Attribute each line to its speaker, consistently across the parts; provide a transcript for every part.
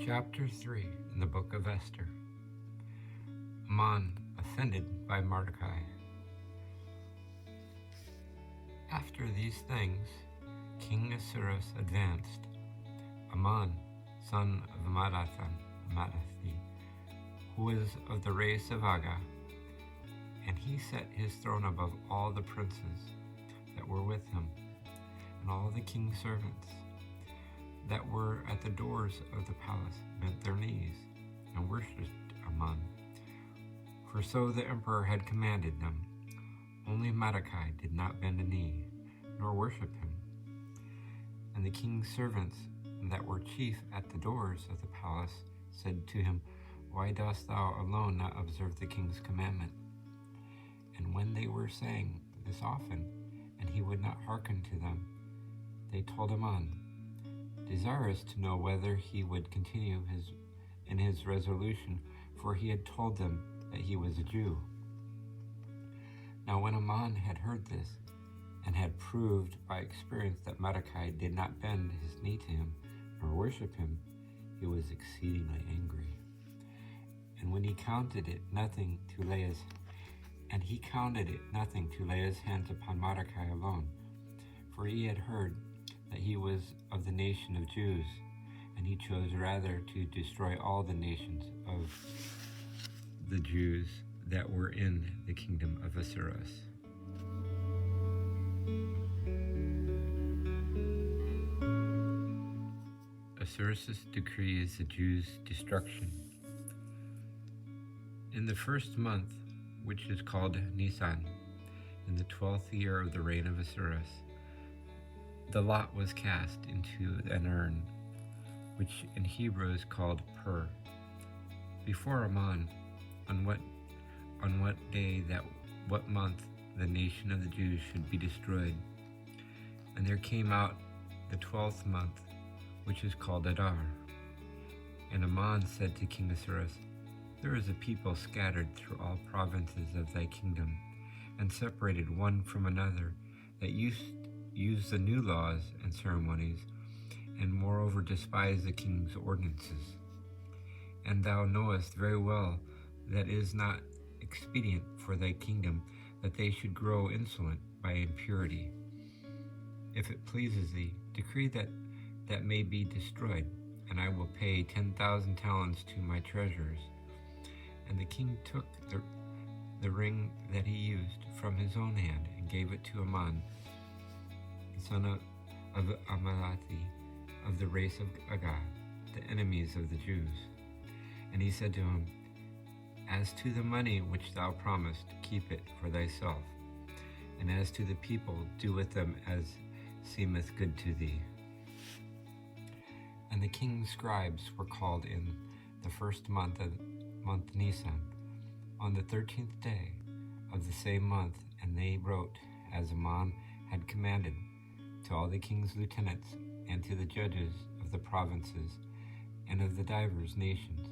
Speaker 1: Chapter 3 in the book of Esther. Haman offended by Mordecai. After these things, King Ahasuerus advanced. Haman, son of Amadathi, who was of the race of Aga, and he set his throne above all the princes that were with him, and all the king's servants that were at the doors of the palace bent their knees and worshipped Haman, for so the emperor had commanded them. Only Mordecai did not bend a knee, nor worship him. And the king's servants that were chief at the doors of the palace said to him, Why dost thou alone not observe the king's commandment? And when they were saying this often, and he would not hearken to them, they told Haman, desirous to know whether he would continue in his resolution, for he had told them that he was a Jew. Now when Haman had heard this, and had proved by experience that Mordecai did not bend his knee to him, nor worship him, he was exceedingly angry. And when he counted it nothing to lay his hands upon Mordecai alone, for he had heard that he was of the nation of Jews, and he chose rather to destroy all the nations of the Jews that were in the kingdom of Ahasuerus. Ahasuerus' decree is the Jews' destruction. In the first month, which is called Nisan, in the 12th year of the reign of Ahasuerus, the lot was cast into an urn, which in Hebrew is called Pur, before Haman, on what day what month the nation of the Jews should be destroyed. And there came out the 12th month, which is called Adar. And Haman said to King Ahasuerus, There is a people scattered through all provinces of thy kingdom, and separated one from another, that use the new laws and ceremonies, and moreover despise the king's ordinances. And thou knowest very well that it is not expedient for thy kingdom that they should grow insolent by impurity. If it pleases thee, decree that may be destroyed, and I will pay 10,000 talents to my treasurers. And the king took the ring that he used from his own hand, and gave it to Haman, son of Amadathi, of the race of Aga, the enemies of the Jews. And he said to him, As to the money which thou promised, keep it for thyself, and as to the people, do with them as seemeth good to thee. And the king's scribes were called in the first month Nisan, on the 13th day of the same month, and they wrote as Haman had commanded, to all the king's lieutenants, and to the judges of the provinces, and of the divers nations.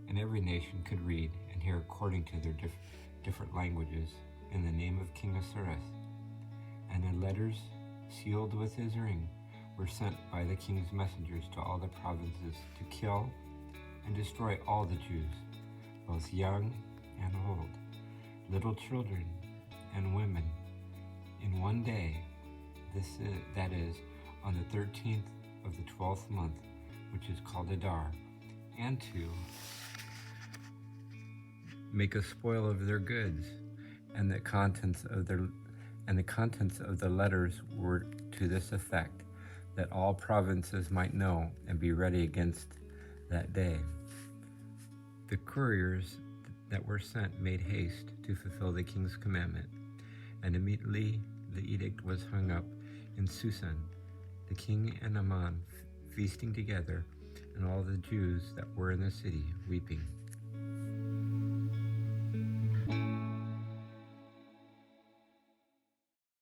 Speaker 1: And every nation could read and hear according to their different languages, in the name of King Ahasuerus. And the letters, sealed with his ring, were sent by the king's messengers to all the provinces, to kill and destroy all the Jews, both young and old, little children and women, in one day, that is, on the 13th of the 12th month, which is called Adar, and to make a spoil of their goods. And the contents of the letters were to this effect, that all provinces might know and be ready against that day. The couriers that were sent made haste to fulfill the king's commandment, and immediately the edict was hung up in Susan, the king and Haman feasting together, and all the Jews that were in the city weeping.